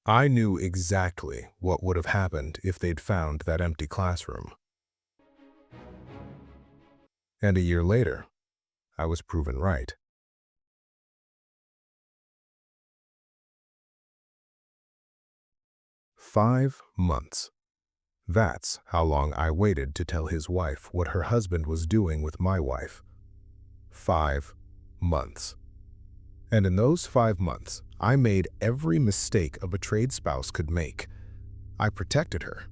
I knew exactly what would have happened if they'd found that empty classroom. And a year later, I was proven right. 5 months. That's how long I waited to tell his wife what her husband was doing with my wife. 5 months. And in those 5 months, I made every mistake a betrayed spouse could make. I protected her.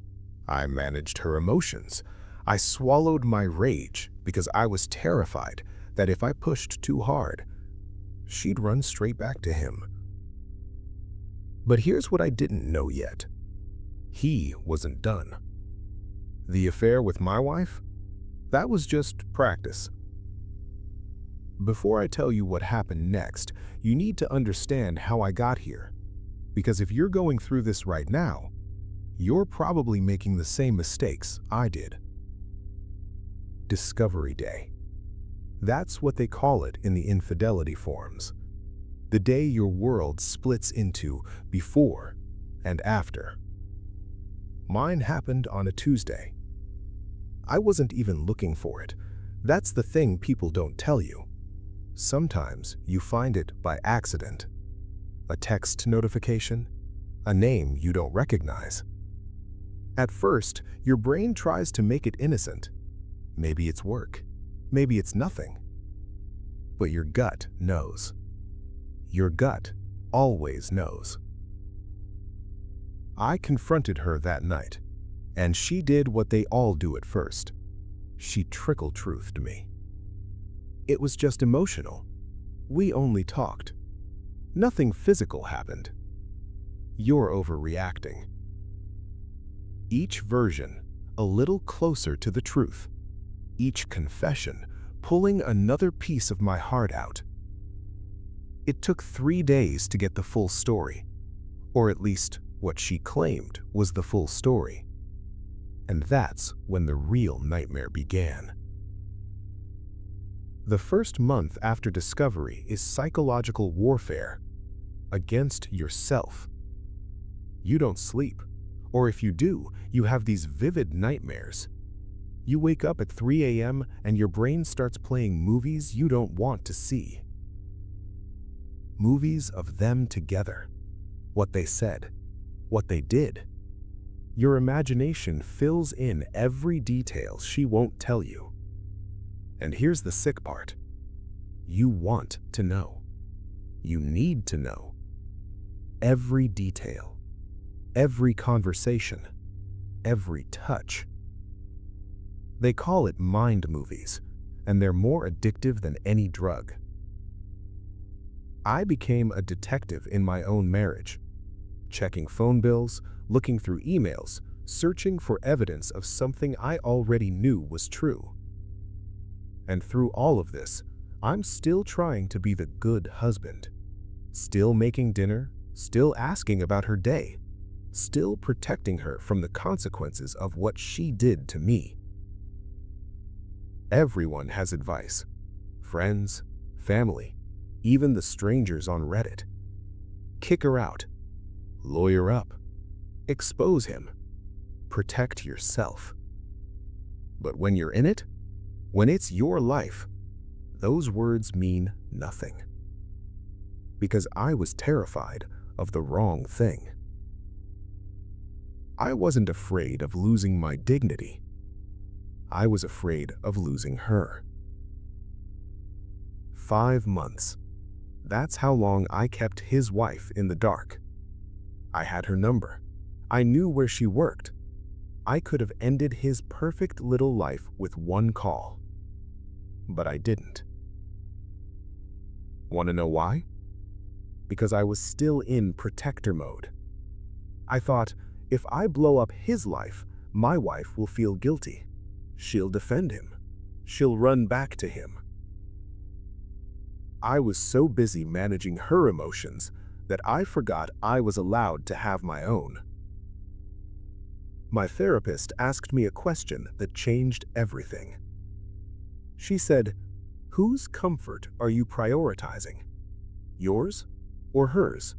I managed her emotions. I swallowed my rage because I was terrified that if I pushed too hard, she'd run straight back to him. But here's what I didn't know yet. He wasn't done. The affair with my wife? That was just practice. Before I tell you what happened next, you need to understand how I got here. Because if you're going through this right now, you're probably making the same mistakes I did. Discovery Day. That's what they call it in the infidelity forums. The day your world splits into before and after. Mine happened on a Tuesday. I wasn't even looking for it. That's the thing people don't tell you. Sometimes you find it by accident. A text notification, a name you don't recognize. At first, your brain tries to make it innocent. Maybe it's work. Maybe it's nothing. But your gut knows. Your gut always knows. I confronted her that night, and she did what they all do at first. She trickle-truthed me. It was just emotional. We only talked. Nothing physical happened. You're overreacting. Each version a little closer to the truth. Each confession pulling another piece of my heart out. It took 3 days to get the full story, or at least what she claimed was the full story. And that's when the real nightmare began. The first month after discovery is psychological warfare against yourself. You don't sleep, or if you do, you have these vivid nightmares. You wake up at 3 a.m. and your brain starts playing movies you don't want to see. Movies of them together. What they said. What they did. Your imagination fills in every detail she won't tell you. And here's the sick part. You want to know. You need to know. Every detail. Every conversation. Every touch. They call it mind movies, and they're more addictive than any drug. I became a detective in my own marriage, checking phone bills, looking through emails, searching for evidence of something I already knew was true. And through all of this, I'm still trying to be the good husband. Still making dinner, still asking about her day, still protecting her from the consequences of what she did to me. Everyone has advice. Friends, family, even the strangers on Reddit. Kick her out. Lawyer up. Expose him. Protect yourself. But when you're in it, when it's your life, those words mean nothing. Because I was terrified of the wrong thing. I wasn't afraid of losing my dignity. I was afraid of losing her. 5 months. That's how long I kept his wife in the dark. I had her number. I knew where she worked. I could have ended his perfect little life with one call. But I didn't. Want to know why? Because I was still in protector mode. I thought, if I blow up his life, my wife will feel guilty. She'll defend him. She'll run back to him. I was so busy managing her emotions that I forgot I was allowed to have my own. My therapist asked me a question that changed everything. She said, "Whose comfort are you prioritizing? Yours or hers?"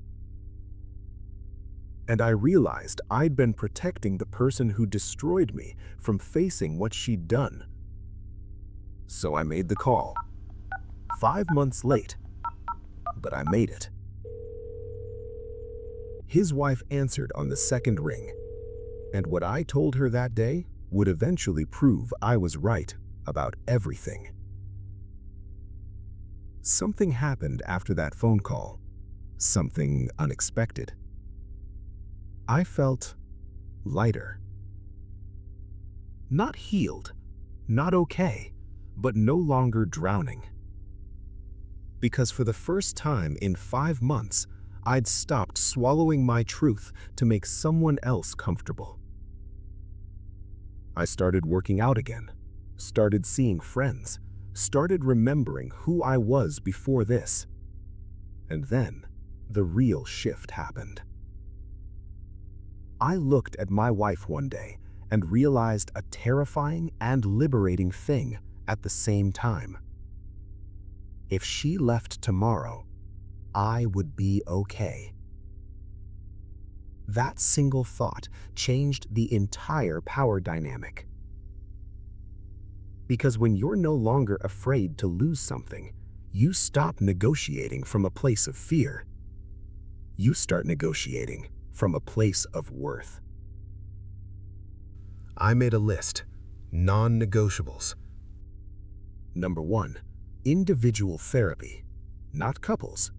and I realized I'd been protecting the person who destroyed me from facing what she'd done. So I made the call. 5 months late, but I made it. His wife answered on the second ring, and what I told her that day would eventually prove I was right about everything. Something happened after that phone call, something unexpected. I felt lighter. Not healed, not okay, but no longer drowning. Because for the first time in 5 months, I'd stopped swallowing my truth to make someone else comfortable. I started working out again, started seeing friends, started remembering who I was before this. And then, the real shift happened. I looked at my wife one day and realized a terrifying and liberating thing at the same time. If she left tomorrow, I would be okay. That single thought changed the entire power dynamic. Because when you're no longer afraid to lose something, you stop negotiating from a place of fear. You start negotiating from a place of worth. I made a list, non-negotiables. Number 1, individual therapy, not couples,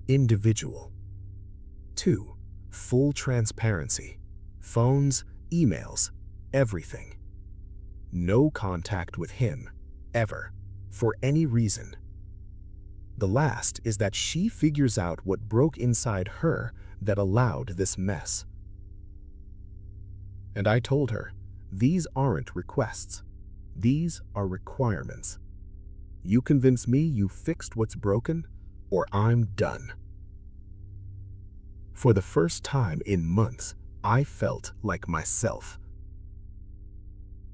individual. 2, full transparency, phones, emails, everything. No contact with him, ever, for any reason. The last is that she figures out what broke inside her that allowed this mess. And I told her, these aren't requests. These are requirements. You convince me you fixed what's broken, or I'm done. For the first time in months, I felt like myself.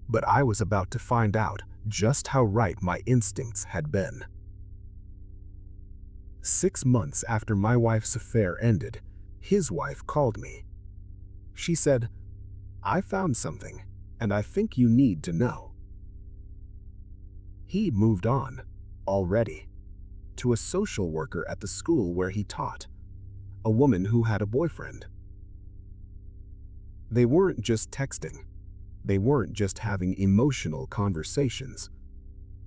But I was about to find out just how right my instincts had been. 6 months after my wife's affair ended, his wife called me. She said, "I found something, and I think you need to know." He'd moved on, already, to a social worker at the school where he taught, a woman who had a boyfriend. They weren't just texting. They weren't just having emotional conversations.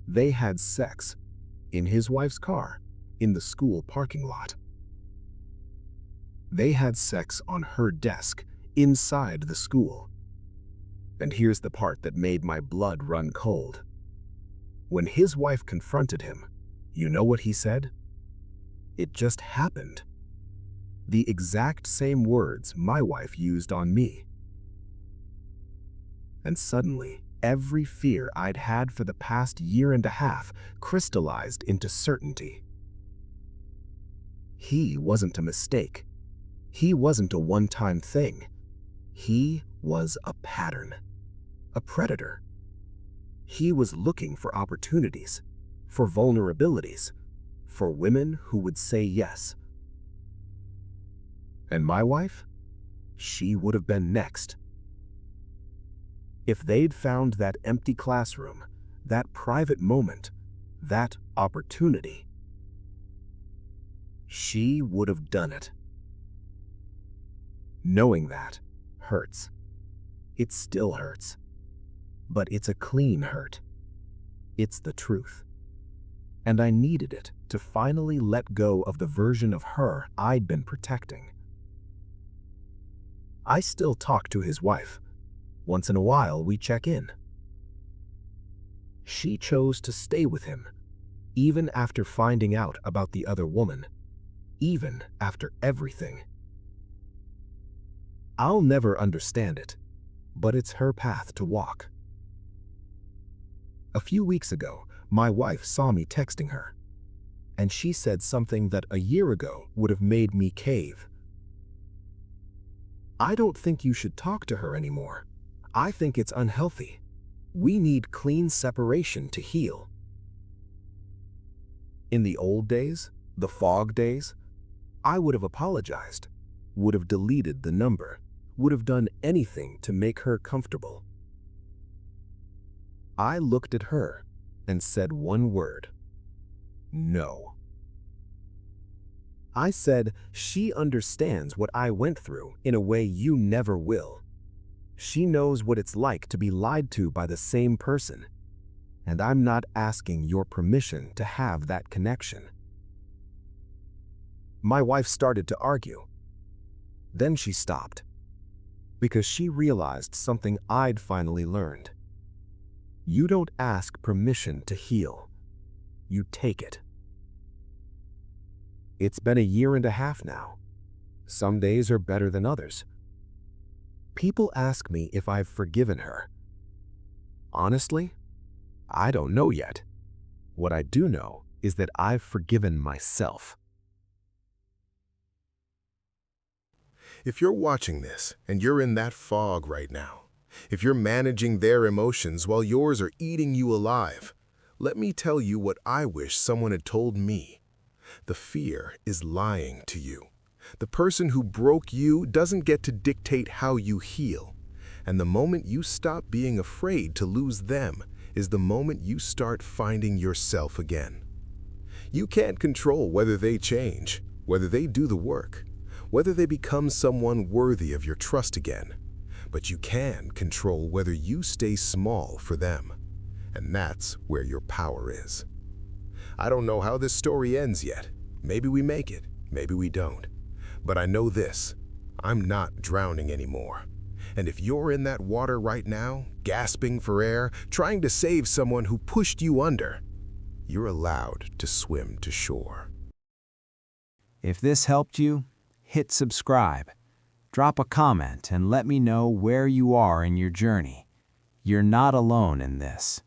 They had sex, in his wife's car, in the school parking lot. They had sex on her desk, inside the school. And here's the part that made my blood run cold. When his wife confronted him, you know what he said? It just happened. The exact same words my wife used on me. And suddenly, every fear I'd had for the past year and a half crystallized into certainty. He wasn't a mistake. He wasn't a one-time thing. He was a pattern, a predator. He was looking for opportunities, for vulnerabilities, for women who would say yes. And my wife? She would have been next. If they'd found that empty classroom, that private moment, that opportunity, she would have done it. Knowing that hurts. It still hurts. But it's a clean hurt. It's the truth. And I needed it to finally let go of the version of her I'd been protecting. I still talk to his wife. Once in a while, we check in. She chose to stay with him, even after finding out about the other woman, even after everything. I'll never understand it, but it's her path to walk. A few weeks ago, my wife saw me texting her, and she said something that a year ago would have made me cave. "I don't think you should talk to her anymore. I think it's unhealthy. We need clean separation to heal." In the old days, the fog days, I would have apologized. would have deleted the number, would have done anything to make her comfortable. I looked at her and said one word: no. I said, she understands what I went through in a way you never will. She knows what it's like to be lied to by the same person, and I'm not asking your permission to have that connection. My wife started to argue. Then she stopped, because she realized something I'd finally learned. You don't ask permission to heal. You take it. It's been 1.5 years now. Some days are better than others. People ask me if I've forgiven her. Honestly, I don't know yet. What I do know is that I've forgiven myself. If you're watching this and you're in that fog right now, if you're managing their emotions while yours are eating you alive, let me tell you what I wish someone had told me. The fear is lying to you. The person who broke you doesn't get to dictate how you heal. And the moment you stop being afraid to lose them is the moment you start finding yourself again. You can't control whether they change, whether they do the work, whether they become someone worthy of your trust again. But you can control whether you stay small for them. And that's where your power is. I don't know how this story ends yet. Maybe we make it, maybe we don't. But I know this: I'm not drowning anymore. And if you're in that water right now, gasping for air, trying to save someone who pushed you under, you're allowed to swim to shore. If this helped you, hit subscribe. Drop a comment and let me know where you are in your journey. You're not alone in this.